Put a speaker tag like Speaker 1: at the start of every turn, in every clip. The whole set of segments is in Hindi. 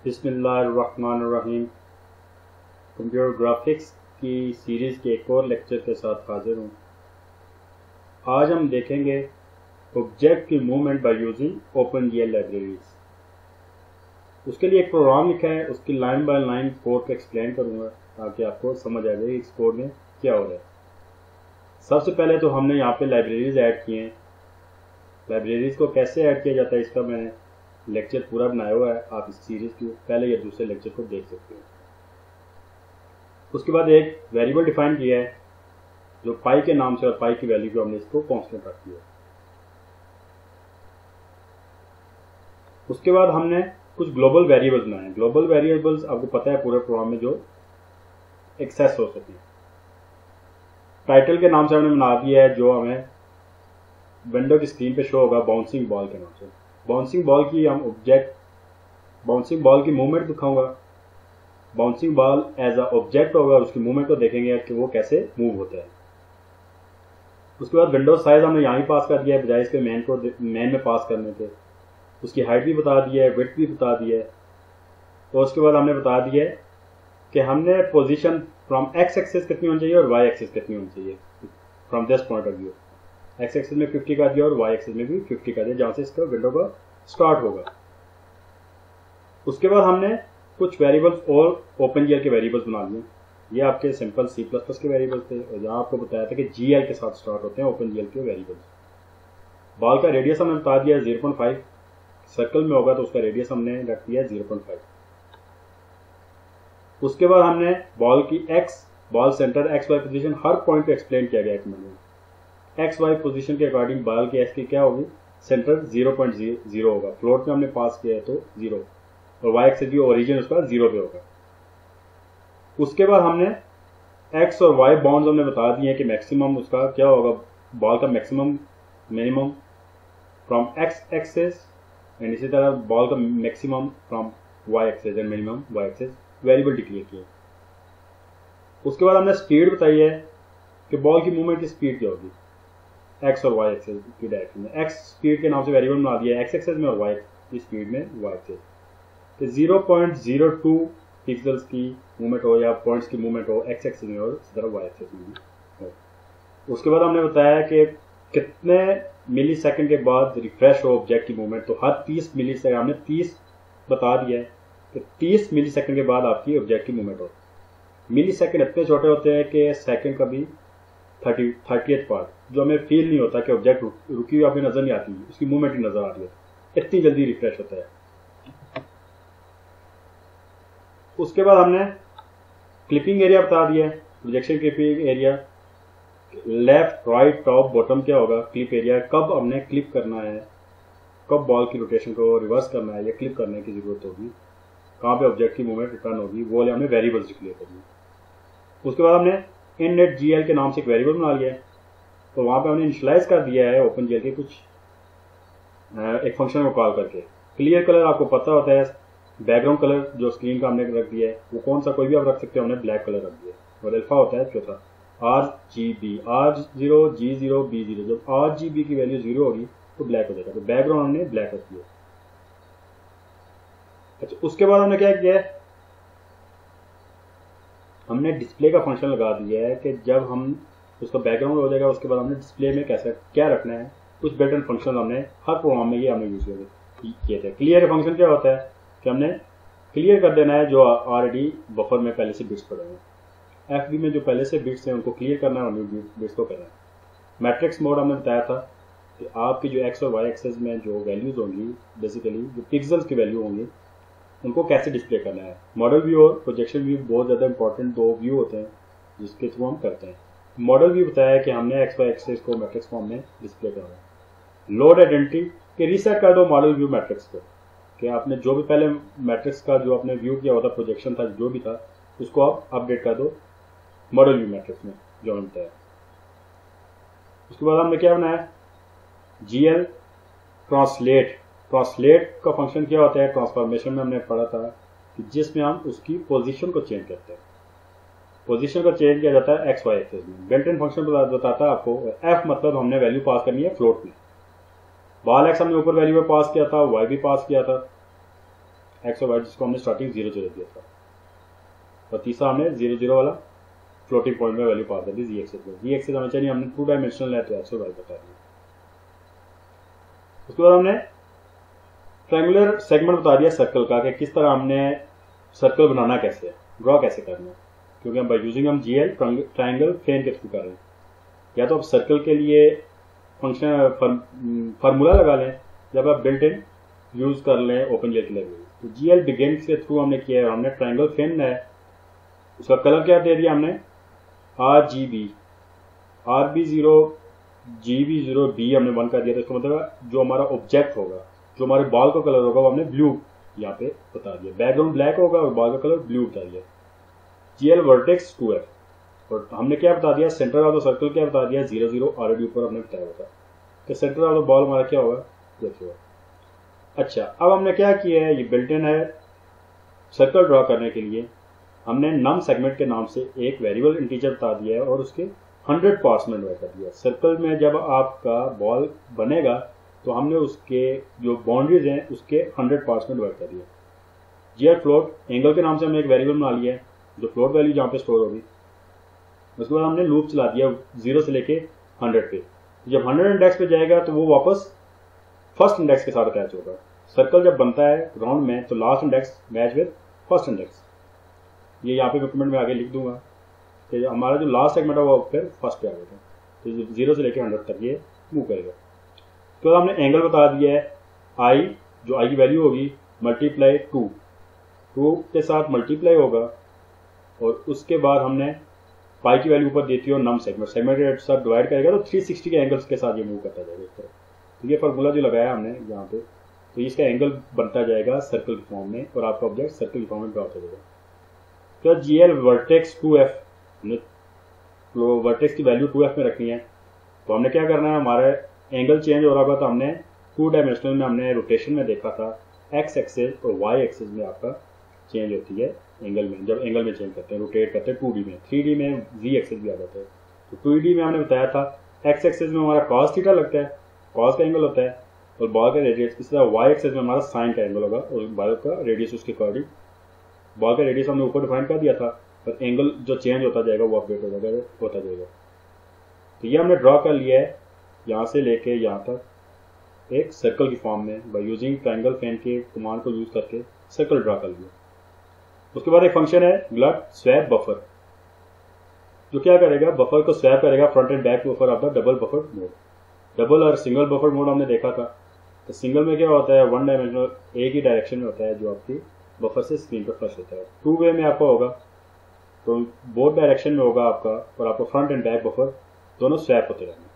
Speaker 1: बिस्मिल्लाहिर्रहमानिर्रहीम। कंप्यूटर ग्राफिक्स की सीरीज़ के एक और लेक्चर के साथ हाजिर हूँ। आज हम देखेंगे ऑब्जेक्ट की मूवमेंट बाय यूजिंग ओपनजीएल लाइब्रेरीज। उसके लिए एक प्रोग्राम लिखा है, उसकी लाइन बाय लाइन कोड को एक्सप्लेन करूँगा ताकि आपको समझ आ जाए इस कोड में क्या हो रहा है। सबसे पहले तो हमने यहाँ पे लाइब्रेरीज ऐड किए हैं। लाइब्रेरीज को कैसे ऐड किया जाता है इसका मैंने लेक्चर पूरा बनाया हुआ है, आप इस सीरीज के पहले या दूसरे लेक्चर को देख सकते हो। उसके बाद एक वेरिएबल डिफाइन किया है जो पाई के नाम से, और पाई की वैल्यू को हमने इसको कांस्टेंट रख दिया। उसके बाद हमने कुछ ग्लोबल वेरिएबल्स बनाए। ग्लोबल वेरिएबल्स आपको पता है पूरे प्रोग्राम में जो एक्सेस हो सके। टाइटल के नाम से हमने बना दिया है जो हमें विंडो की स्क्रीन पे शो होगा बाउंसिंग बॉल के नाम से। बाउंसिंग बॉल की हम ऑब्जेक्ट, बाउंसिंग बॉल की मूवमेंट दिखाऊंगा। Bouncing ball as a object होगा, उसकी मूवमेंट को देखेंगे कि वो कैसे मूव होता है। उसके बाद विंडो साइज हमने यहाँ ही पास कर दिया है बजाय इसके मेन में पास करने के। उसकी हाइट भी बता दी है, विड्थ भी बता दी है। तो उसके बाद हमने बता दिया है कि हमने पोजीशन फ्रॉम एक्स एक्सिस कितनी होनी चाहिए और वाई एक्सिस कितनी होनी चाहिए from this point of view. X axis में 50 का दिया और वाई एक्सिस में भी 50 का दिया, जहां से इसका विंडो का स्टार्ट होगा। उसके बाद हमने कुछ वेरिएबल्स और ओपनजीएल के वेरिएबल्स बना लिए। ये आपके सिंपल C++ के वेरिएबल्स थे, और जहां आपको बताया था कि GL के साथ स्टार्ट होते हैं ओपनजीएल के वेरिएबल्स। बॉल का रेडियस हमने बता दिया 0.5, सर्कल में होगा तो उसका रेडियस हमने रख दिया 0.5। उसके बाद हमने बॉल की बॉल सेंटर XY पोजीशन हर पॉइंट पे एक्सप्लेन किया गया है। XY पोजीशन के अकॉर्डिंग बॉल की एक्स की क्या होगी, सेंटर 0.0 होगा। फ्लोट में हमने पास किया है तो 0, और वाई एक्सिस भी ओरिजिन उसका 0 पे होगा। उसके बाद हमने एक्स और वाई बाउंड्स हमने बता दिए कि मैक्सिमम उसका क्या होगा, बॉल का maximum minimum from x axis, and इसी तरह बॉल का maximum from y axis and minimum y axis variable declare किए। उसके बाद हमने स्पीड बताई है कि बॉल की मूवमेंट की स्पीड क्या होगी एक्स और वाई एक्सिस की डायरेक्शन में। एक्स स्पीड के नाम से वेरिएबल बना दिया है एक्स एक्सिस में, और वाई की स्पीड में वाई एक्सिस। तो 0.02 पिक्सल्स की मूवमेंट हो या पॉइंट्स की मूवमेंट हो एक्स एक्सिस में और इसी तरह वाई एक्सिस में हो। उसके बाद हमने बताया कि कितने मिली सेकेंड के बाद रिफ्रेश हो ऑब्जेक्ट की मूवमेंट। तो हर 30 मिली सेकेंड हमने 30 बता दिया है कि 30 मिली सेकेंड के बाद आपकी ऑब्जेक्ट की मूवमेंट हो। मिली सेकेंड इतने छोटे होते हैं कि सेकेंड का भी 30th पार्ट, जो हमें फील नहीं होता कि ऑब्जेक्ट रुकी हुई आपको नजर नहीं आती, उसकी मूवमेंट ही नजर आ रही है, इतनी जल्दी रिफ्रेश होता है। उसके बाद हमने क्लिपिंग एरिया बता दिया है, projection clipping area, left right top bottom क्या होगा क्लिप एरिया, कब हमने क्लिप करना है, कब बॉल की रोटेशन को रिवर्स करना है या क्लिप करने की जरूरत होगी, कहाँ पे ऑब्जेक्ट की मूवमेंट रिटर्न होगी, वो हमने वेरिएबल्स डिक्लेयर करनी। उसके बाद हमने inNetGL के नाम से एक वेरिएबल बना लिया है, तो वहां पे हमने इनिशियलाइज कर दिया है ओपनजीएल के कुछ एक फंक्शन को कॉल करके। क्लियर कलर आपको पता होता है, बैकग्राउंड कलर जो स्क्रीन का हमने रख दिया है वो कौन सा कोई भी आप रख सकते हो, हमने ब्लैक कलर रख दिया है। और अल्फा होता है चौथा RGB, R0 G0 B0। जब RGB की वैल्यू 0 होगी तो ब्लैक हो जाएगा, तो बैकग्राउंड हमने ब्लैक रख दिया। अच्छा, उसके बाद हमने क्या किया है, हमने डिस्प्ले का फंक्शन लगा दिया है कि जब हम उसका बैकग्राउंड हो जाएगा उसके बाद हमने डिस्प्ले में कैसे क्या रखना है, कुछ बिल्ट इन फंक्शन हमने हर प्रोग्राम में ये हमने यूज किए थे। क्लियर फंक्शन क्या होता है कि हमने क्लियर कर देना है जो ऑलरेडी बफर में पहले से बिट्स पड़े हैं। FB में जो पहले से बिट्स हैं उनको क्लियर करना है, हमने बिट्स को करना है। मैट्रिक्स मोड हमने बताया था कि आपकी जो एक्स और वाई एक्सेस में जो वैल्यूज होंगी, बेसिकली जो पिक्सल्स की वैल्यू होंगी, उनको कैसे डिस्प्ले करना है। मॉडल व्यू और प्रोजेक्शन व्यू बहुत ज़्यादा इंपॉर्टेंट दो व्यू होते हैं जिसके थ्रू हम करते हैं। मॉडल व्यू बताया कि हमने XY एक्सेस को मैट्रिक्स फॉर्म में डिस्प्ले करना है। लोड आइडेंटिटी के रीसेट कर दो मॉडल व्यू मैट्रिक्स को, कि आपने जो भी पहले मैट्रिक्स का जो आपने व्यू किया होता, प्रोजेक्शन था जो भी था, उसको आप अपडेट कर दो मॉडल व्यू मैट्रिक्स में जो हमने बताया। उसके बाद हमने क्या बनाया, GL ट्रांसलेट। ट्रांसलेट का फंक्शन क्या होता है, ट्रांसफॉर्मेशन में हमने पढ़ा था कि जिसमें हम उसकी पोजीशन को चेंज करते हैं। पोजीशन को चेंज किया जाता है XY एक्सिस में। बिल्ट इन फंक्शन बताता है आपको, F मतलब हमने वैल्यू पास करनी है फ्लोट में। बॉल एक्स हमने ऊपर वैल्यू में पास किया था, वाई भी पास किया था। एक्स और वाई जिसको हमने स्टार्टिंग 0 0 दिया था, और तीसरा हमने 0 0 वाला फ्लोटिंग पॉइंट में वैल्यू पास कर दी जी एक्सेस में। जी एक्सेस हमें चाहिए, हमने 2 डायमेंशनल है तो एक्स और वाई बता दिया। उसके बाद हमने ट्रायंगुलर सेगमेंट बता दिया सर्कल का कि किस तरह हमने सर्कल बनाना कैसे है, ड्रॉ कैसे करना है, क्योंकि हम बाय यूजिंग हम जीएल ट्रायंगल फ्रेम के थ्रू कर रहे हैं। या तो आप सर्कल के लिए फंक्शन फार्मूला लगा लें, जब आप बिल्ट इन यूज कर लें ओपन जेल के लिए। तो जीएल बिगिन के थ्रू हमने किया है, हमने ट्रायंगल फ्रेम है, उसका कलर क्या दे दिया हमने RGB, RB0 GB0 B हमने 1 कर दिया। तो इसका मतलब जो हमारा ऑब्जेक्ट होगा, जो हमारे बॉल का कलर होगा वो हमने ब्लू यहाँ पे बता दिया, बैकग्राउंड ब्लैक होगा और बॉल का कलर ब्लू बता दिया। GL वर्टेक्स 2F, और हमने क्या बता दिया, सेंटर ऑफ द सर्कल क्या बता दिया 0 0 ऑलरेडी ऊपर हमने बताया होता है कि सेंटर ऑफ द बॉल हमारा क्या होगा ये होगा। अच्छा, अब हमने क्या किया है, ये बिल्ट इन है सर्कल ड्रॉ करने के लिए हमने नम सेगमेंट के नाम से एक वेरिएबल इंटीजर बता दिया है और उसके 100 पार्ट्स में डिवाइड कर दिया। सर्कल में जब आपका बॉल बनेगा तो हमने उसके जो बाउंड्रीज हैं उसके 100 पार्ट्स में डिवाइड कर दिया। जीआर फ्लोट एंगल के नाम से हमने एक वेरिएबल बना लिया है जो फ्लोट वैल्यू जहाँ पे स्टोर होगी। उसके बाद हमने लूप चला दिया 0 से लेके 100 पे। जब 100 इंडेक्स पे जाएगा तो वो वापस फर्स्ट इंडेक्स के साथ अटैच होगा। सर्कल जब बनता है राउंड में तो last index match with first index. ये यहाँ पे कमेंट में आगे लिख दूंगा कि हमारा जो लास्ट सेगमेंट है वो फिर फर्स्ट पे आ गया, तो 0 से लेके 100 तक ये मूव करेगा। तो हमने एंगल बता दिया है आई, जो आई की वैल्यू होगी मल्टीप्लाई 2 के साथ मल्टीप्लाई होगा, और उसके बाद हमने पाई की वैल्यू ऊपर देती है और नम सेगमेंट के साथ डिवाइड करेगा तो 360 के एंगल्स के साथ ये मूव करता जाएगा इस तरह। तो ये फार्मूला जो लगाया हमने यहाँ पे, तो इसका एंगल बनता जाएगा सर्कल की फॉर्म में और आपका ऑब्जेक्ट सर्कल की फॉर्म में ड्रॉ हो जाएगा। तो GL वर्टेक्स 2F, हमने वर्टेक्स की वैल्यू 2F में रखनी है। तो हमने क्या करना है, हमारा एंगल चेंज हो रहा होगा तो हमने 2 डायमेंशनल में हमने रोटेशन में देखा था एक्स एक्सेस और वाई एक्सेस में आपका चेंज होती है एंगल में। जब एंगल में चेंज करते हैं रोटेट करते हैं 2D में, 3D में जी एक्सेस भी आ जाता है। तो 2D में हमने बताया था एक्स एक्सेस में हमारा कॉस थीटा लगता है, कॉस का एंगल होता है, और बॉल का रेडियस, इस तरह वाई एक्सेस में हमारा साइन का एंगल होगा और बॉल का रेडियस उसके अकॉर्डिंग। बॉल का रेडियस हमने ऊपर डिफाइन कर दिया था, पर एंगल जो चेंज होता जाएगा वो अपडेट होता जाएगा। तो ये हमने ड्रॉ कर लिया है यहाँ से लेके यहाँ तक एक सर्कल की फॉर्म में बाय यूजिंग ट्रायंगल फैन के कमांड को यूज करके सर्कल ड्रॉ कर लिया। उसके बाद एक फंक्शन है ग्लट स्वैप बफर, जो क्या करेगा, बफर को स्वैप करेगा front end back buffer of the double buffer mode. Double और सिंगल बफर मोड हमने देखा था। तो सिंगल में क्या होता है, 1 डायमेंशनल एक ही डायरेक्शन में होता है जो आपकी बफर से स्क्रीन पर फ्लश होता है। 2 वे में आपका होगा तो बोथ डायरेक्शन में होगा आपका, और आपका फ्रंट एंड बैक बफर दोनों स्वैप होते रहेंगे।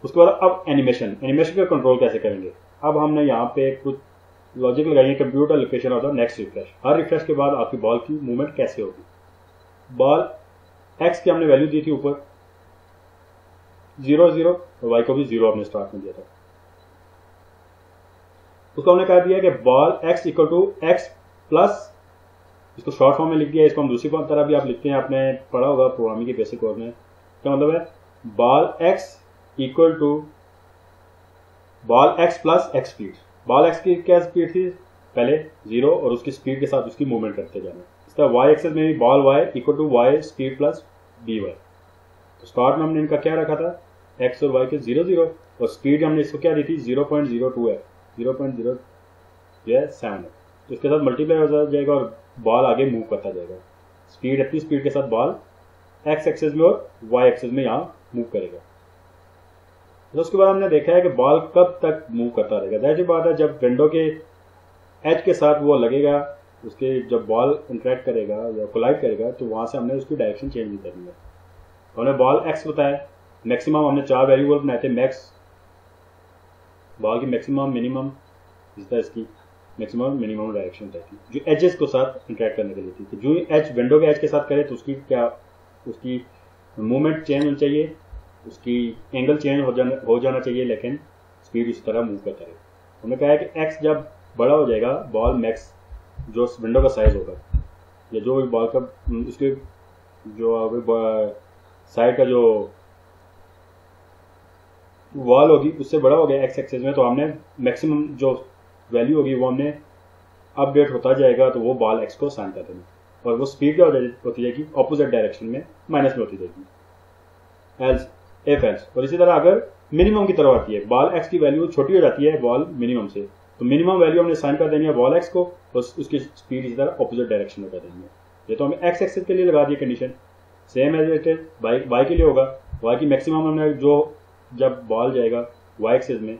Speaker 1: उसके बाद अब एनिमेशन का कंट्रोल कैसे करेंगे। अब हमने यहाँ पे कुछ लॉजिक लगाई, computer location of the next refresh. Her refresh के बाद आपकी बॉल की मूवमेंट कैसे होगी। बॉल एक्स की हमने वैल्यू दी थी ऊपर 0 0 और वाई को भी 0 हमने स्टार्ट में दिया था। उसको हमने कहा दिया कि ball x equal to x plus, इसको शॉर्ट फॉर्म में लिख दिया। इसको हम दूसरी तरह भी आप लिखते हैं, आपने पढ़ा होगा प्रोग्रामिंग के बेसिक कोर्स में। क्या मतलब है, ball x equal to ball x plus x speed. Ball x की क्या स्पीड थी पहले 0 और उसकी स्पीड के साथ उसकी मूवमेंट करते जाना। इस तरह y एक्सेस में भी ball y equal to y speed plus dy। तो स्टार्ट में हमने इनका क्या रखा था, x और y के 0 0, और स्पीड हमने इसको क्या दी थी 0.02 है, 0.0 जो है 7 है। तो इसके साथ मल्टीप्लाई हो जाएगा और बॉल आगे मूव करता जाएगा। स्पीड अपनी स्पीड के साथ बॉल एक्स एक्सेस में और वाई एक्सेस में यहाँ मूव करेगा। तो उसके बाद हमने देखा है कि बॉल कब तक मूव करता रहेगा। जाहिर सी बात है, जब विंडो के एज के साथ वो लगेगा, उसके जब बॉल इंटरेक्ट करेगा या कोलाइड करेगा तो वहाँ से हमने उसकी डायरेक्शन चेंज नहीं करनी है। तो हमने बॉल एक्स बताया, मैक्सिमम हमने 4 वेरिएबल बनाए थे, मैक्स बॉल की मैक्सिमम मिनिमम, इस तरह इसकी मैक्सिमम मिनिमम डायरेक्शन रहती है जो एजेस के साथ इंटरेक्ट करने के लिए थी। तो जो एज विंडो के एज के साथ करे तो उसकी मूवमेंट चेंज होनी चाहिए, उसकी एंगल चेंज हो जाना चाहिए, लेकिन स्पीड इसी तरह मूव करता रहे। हमने कहा है कि एक्स जब बड़ा हो जाएगा, बॉल मैक्स जो विंडो का साइज होगा या जो भी बॉल का उसके जो साइड का जो वॉल होगी उससे बड़ा हो गया एक्स एक्सेस में, तो हमने मैक्सिमम जो वैल्यू होगी वो हमने अपडेट होता जाएगा तो वो बॉल एक्स को असाइन कर देना, और वो स्पीड क्या होती जाएगी, ऑपोजिट डायरेक्शन में माइनस में होती जाएगी, एल्स इफ एल्स। और इसी तरह अगर मिनिमम की तरफ आती है, बॉल एक्स की वैल्यू छोटी हो जाती है बॉल मिनिमम से, तो मिनिमम वैल्यू हमने असाइन कर देनी है बॉल एक्स को, तो उसकी स्पीड इसी तरह ऑपोजिट डायरेक्शन में कर देंगे। ये तो हमें एक्स एक्सिस के लिए लगा दी condition, same as it is Y के लिए होगा। वाई की मैक्सिमम हमने जो जब बॉल जाएगा वाई एक्सिस में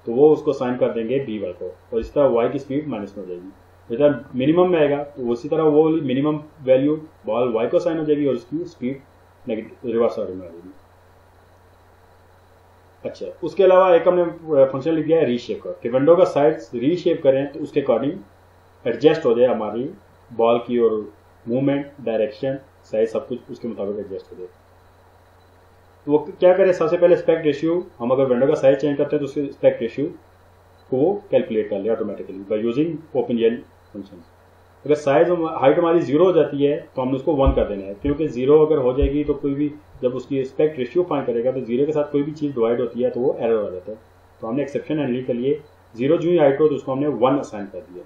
Speaker 1: तो वो उसको साइन कर देंगे बी वाई को, और इस तरह वाई की स्पीड माइनस में हो जाएगी। इस तरह मिनिमम में आएगा तो उसी तरह वो मिनिमम वैल्यू बॉल वाई को साइन हो जाएगी और उसकी स्पीड नेगेटिव रिवर्स ऑर्डर में आ जाएगी। अच्छा, उसके अलावा एक हमने फंक्शन लिख दिया है रीशेप का, कि विंडो का साइज रीशेप करें तो उसके अकॉर्डिंग एडजस्ट हो जाए हमारी बॉल की, और मूवमेंट, डायरेक्शन, साइज सब कुछ उसके मुताबिक एडजस्ट हो जाए। तो वो क्या करें, सबसे पहले एस्पेक्ट रेशियो, हम अगर विंडो का साइज चेंज करते हैं तो उसके एस्पेक्ट रेशियो को वो कैलकुलेट कर ले ऑटोमेटिकली बाय यूजिंग ओपनजीएल फंक्शन। अगर साइज हाइट हमारी 0 हो जाती है तो हमने उसको 1 कर देना है, क्योंकि 0 अगर हो जाएगी तो कोई भी जब उसकी एस्पेक्ट रेशियो फाइंड करेगा तो 0 के साथ कोई भी चीज़ डिवाइड होती है तो वो एरर आ जाता है। तो हमने एक्सेप्शन हैंडलिंग के लिए 0 जो ही हाइट हो तो उसको हमने 1 असाइन कर दिया।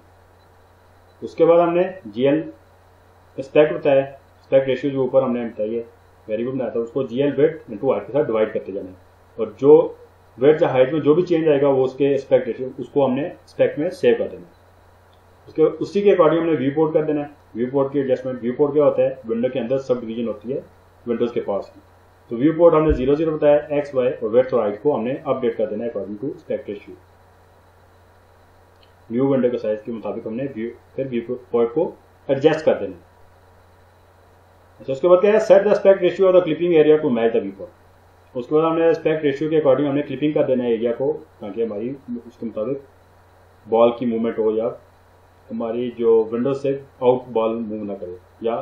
Speaker 1: उसके बाद हमने जीएल एस्पेक्ट बताया, एस्पेक्ट रेशियो जो ऊपर हमने बताइए वेरिएबल बनाया था उसको जीएल विड्थ इनटू हाइट के साथ डिवाइड करते जाना है, और जो विड्थ या हाइट में जो भी चेंज आएगा वो उसके एस्पेक्ट रेशियो उसको हमने एस्पेक्ट में सेव कर देना है। उसके उसी के अकॉर्डिंग हमने व्यू पोर्ट कर देना है। व्यू पोर्ट की एडजस्टमेंट, व्यू पोर्ट क्या होता है, विंडो के अंदर सब डिवीजन होती है विंडोज के पास की। तो व्यू पोर्ट हमने 0 0 बताया, एक्स वाई और विड्थ और हाइट को हमने अपडेट कर देना है according to aspect ratio. View window के साइज के मुताबिक हमने व्यू पोर्ट को एडजस्ट कर देना है। अच्छा, उसके बाद क्या है, set the aspect ratio of the clipping area to match the viewport. उसके बाद हमने एस्पेक्ट रेशियो के अकॉर्डिंग हमने क्लिपिंग कर देना है एरिया को, ताकि हमारी उसके मुताबिक बॉल की मूवमेंट हो या हमारी जो विंडो से आउट बॉल मूव ना करे या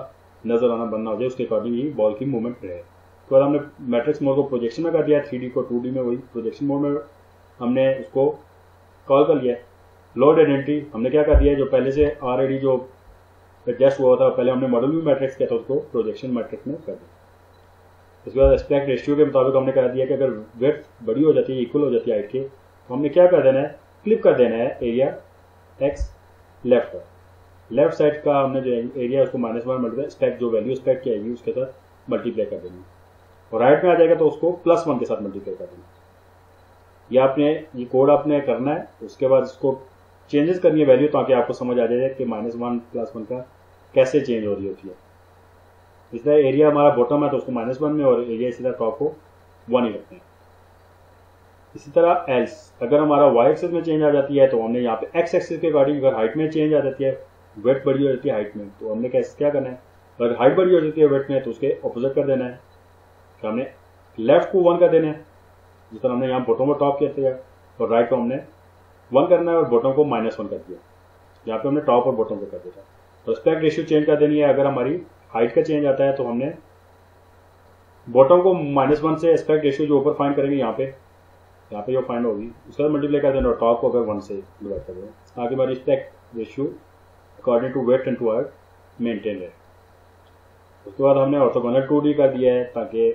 Speaker 1: नजर आना बंद ना हो जाए, उसके अकॉर्डिंग ही बॉल की मूवमेंट रहे। उसके बाद हमने मैट्रिक्स मोड को प्रोजेक्शन में कर दिया, 3D को 2D में, वही प्रोजेक्शन मोड में हमने उसको कॉल कर लिया। लोड आइडेंटिटी हमने क्या कर दिया, जो पहले से ऑलरेडी जो एडजस्ट हुआ था, पहले हमने मॉडल व्यू मैट्रिक्स किया था उसको प्रोजेक्शन मैट्रिक्स में कर दिया। उसके बाद एस्पेक्ट रेशियो के मुताबिक हमने कह दिया कि अगर विड्थ बड़ी हो जाती है, इक्वल हो जाती है हाइट के, तो हमने क्या कर देना है, क्लिप कर देना है एरिया एक्स लेफ्ट का, लेफ्ट साइड का हमने जो एरिया उसको -1 मल्टीप्लाई स्पेक्ट जो वैल्यू स्पेक्ट की आएगी उसके साथ मल्टीप्लाई कर देना, और राइट में आ जाएगा तो उसको +1 के साथ मल्टीप्लाई कर देना। ये कोड आपने करना है। उसके बाद इसको चेंजेस करनी है वैल्यू, ताकि आपको समझ आ जाए कि -1 +1 का कैसे चेंज हो रही होती है। इस तरह एरिया हमारा बॉटम है तो उसको -1 में, और एरिया इसी तरह टॉप को 1 ही रखते हैं। इसी तरह एल्स, अगर हमारा वाई एक्सिस में चेंज आ जाती है तो हमने यहाँ पे एक्स एक्सिस के अकॉर्डिंग, अगर हाइट में चेंज आ जाती है, वेट बड़ी हो जाती है हाइट में, तो हमने क्या करना है, अगर हाइट बड़ी हो जाती है वेट में तो उसके ऑपोजिट कर देना है। तो हमने लेफ्ट को 1 कर देना है, जिस तरह हमने यहाँ बॉटम को टॉप किया था, और राइट को हमने 1 करना है और बॉटम को -1 कर दिया। यहाँ पे हमने टॉप और बॉटम को कर दिया। तो एस्पेक्ट रेशियो चेंज कर देनी है। अगर हमारी हाइट का चेंज आता है तो हमने बॉटम को -1 से एस्पेक्ट रेशियो जो ऊपर फाइंड करेंगे यहाँ पे जो फाइंड होगी उसके बाद मल्टीप्लाई कर देना, और टॉप को अगर 1 से डिवाइड कर देना, ताकि हमारी aspect ratio according to width and to height maintain रहे। उसके बाद हमने ऑर्थोगोनल 2D कर दिया है, ताकि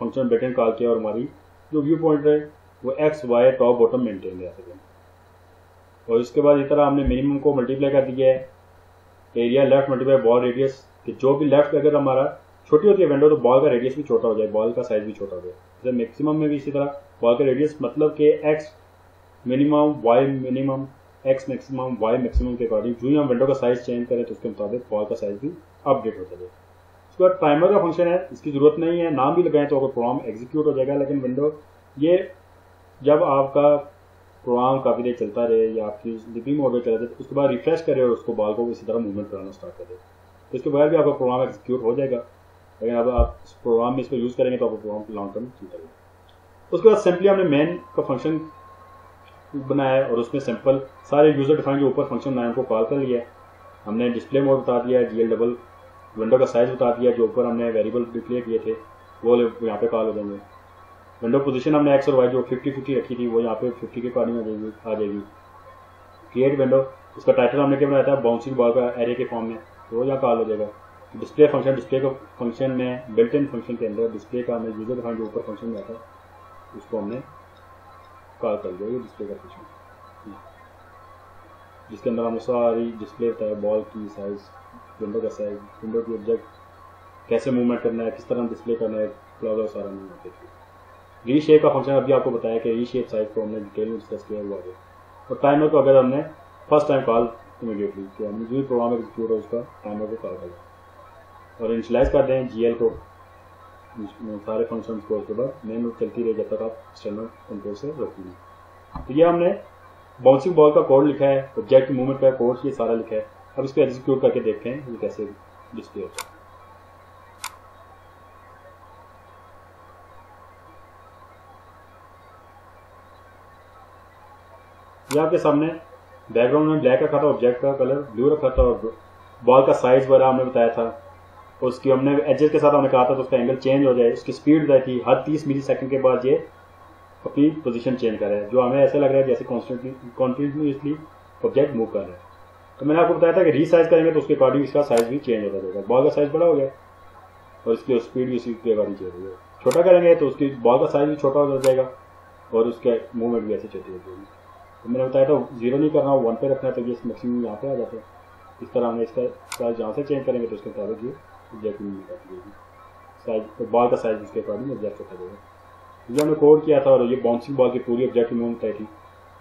Speaker 1: फंक्शन बेटन कॉल किया और हमारी जो व्यू पॉइंट है वो x y top bottom maintain रह सके। और इसके बाद इस तरह हमने मिनिमम को मल्टीप्लाई कर दिया है, area left multiply ball radius, कि जो भी लेफ्ट अगर हमारा छोटी होती है विंडो तो बॉल का रेडियस भी छोटा हो जाए, बॉल का साइज भी छोटा हो जाए। जैसे मैक्सिमम में भी इसी तरह बॉल का रेडियस, मतलब कि x minimum y minimum x maximum y maximum के अकॉर्डिंग जो ही हम विंडो का साइज चेंज करें तो उसके मुताबिक बॉल का साइज भी अपडेट होता है। उसके बाद टाइमर का फंक्शन है, इसकी जरूरत नहीं है, नाम भी लगाएं तो अगर प्रोग्राम एग्जीक्यूट हो जाएगा, लेकिन विंडो ये जब आपका प्रोग्राम काफ़ी देर चलता रहे या आपकी स्लीपिंग मोड में चला जाए तो उसके बाद रिफ्रेश करें और उसको बॉल को इसी तरह मूवमेंट कराना स्टार्ट कर दे, तो इसके बाद भी आपका प्रोग्राम एग्जीक्यूट हो जाएगा। लेकिन अब आप इस प्रोग्राम में इसको यूज़ करेंगे तो आपका प्रोग्राम लॉन्ग टर्म चलता रहेगा। उसके बाद सिंपली हमने मेन का फंक्शन बनाया और उसमें सिंपल सारे यूजर डिफाइन जो ऊपर फंक्शन बनाए उनको कॉल कर लिया। हमने डिस्प्ले मोड बता दिया, GL डबल विंडो का साइज बता दिया, जो ऊपर हमने वेरिएबल डिक्लेयर किए थे वो यहाँ पे कॉल हो जाएंगे। विंडो पोजीशन हमने एक्स और वाई जो 50-50 रखी थी वो यहाँ पे 50 के अकॉर्डिंग आ जाएगी। क्रिएट विंडो, उसका टाइटल हमने क्या बनाया था, बाउंसिंग बॉल का एरे के फॉर्म में, तो वो यहाँ कॉल हो जाएगा। डिस्प्ले फंक्शन, डिस्प्ले का फंक्शन में बिल्ट इन फंक्शन के अंदर डिस्प्ले का हमें यूजर डिफाइन जो ऊपर फंक्शन में आता है उसको हमने कॉल कर दिया, ये डिस्प्ले का फंक्शन। जिसके अंदर हमने सारी डिस्प्ले होता है, बॉल की साइज, विंडो का साइज, विंडो की ऑब्जेक्ट कैसे मूवमेंट करना है, किस तरह डिस्प्ले करना है, प्लाजा सारा मूवमेंट देखिए। रीशेप का फंक्शन अभी आपको बताया कि रीशेप साइज को हमने डिटेल में डिस्कस किया हुआ है। और टाइमर को अगर हमने फर्स्ट टाइम कॉल इमीडिएटली कि हमने जो भी प्रोग्राम एग्जीक्यूट हो उसका टाइमर को कॉल करें और इनिशियलाइज कर दें जीएल को, सारे फंक्शंस को। उसके बाद मेन लूप चलती रहे जब तक आप एक्सटर्नल कंट्रोल से रोकेंगे। तो ये हमने बाउंसिंग बॉल का कोड लिखा है, ऑब्जेक्ट मूवमेंट का कोड ये सारा लिखा है। अब इसको एग्जीक्यूट करके देखते हैं ये कैसे डिस्प्ले होता है। ये आपके सामने बैकग्राउंड में ब्लैक रखा था, ऑब्जेक्ट का कलर ब्लू रखा था और बॉल का साइज वगैरह हमने बताया था। उसकी हमने एजेस के साथ हमने कहा था तो उसका एंगल चेंज हो जाए, उसकी स्पीड बताई थी। हर 30 मिली सेकंड के बाद ये अपनी पोजीशन चेंज कर रहा है, जो हमें ऐसा लग रहा है जैसे कॉन्टिन्यूसली ऑब्जेक्ट मूव कर रहा है। तो मैंने आपको बताया था कि रीसाइज करेंगे तो उसके अकॉर्डिंग इसका साइज भी चेंज होता जाएगा। बॉल का साइज बड़ा हो गया और इसकी स्पीड भी उसी के अकॉर्डिंग चेंज हो जाएगी। छोटा करेंगे तो उसकी बॉल का साइज भी छोटा हो जाएगा और उसके मूवमेंट भी ऐसे छोटी हो जाएगी। तो मैंने बताया था 0 नहीं करना, 1 पे रखना है, तो ये मैक्सिमम यहाँ पे आ जाता है। इस तरह हमें इसका साइज जहाँ से चेंज करेंगे तो उसके मुताबिक ये ऑब्जेक्ट मूव करती जाएगी, साइज तो बॉल का साइज उसके अकॉर्डिंग ऑब्जेक्ट होता जाएगा। ये हमने कोड किया था और ये बाउंसिंग बॉल की पूरी ऑब्जेक्ट मूव बताई थी।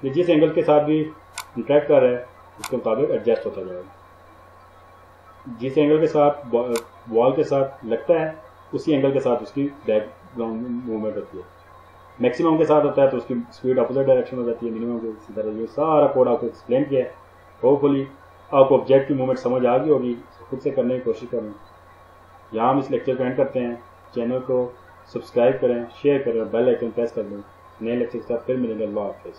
Speaker 1: ये जिस एंगल के साथ भी इंटरेक्ट कर रहा है उसके मुताबिक एडजस्ट होता जाएगा। जिस एंगल के साथ बॉल के साथ लगता है उसी एंगल के साथ उसकी बैकग्राउंड मूवमेंट होती है। मैक्सिमम के साथ होता है तो उसकी स्पीड अपोजिट डायरेक्शन हो जाती है मिनिमम के। इसी तरह ये सारा कोड आपको एक्सप्लेन किया है। होपफुली आपको ऑब्जेक्ट की मूवमेंट समझ आ गई होगी, खुद से करने की कोशिश करें। यहाँ हम इस लेक्चर को एंड करते हैं। चैनल को सब्सक्राइब करें, शेयर करें और बेल आइकन प्रेस कर दें। नए लेक्चर के साथ फिर मिलेंगे। अल्लाह हाफिज़।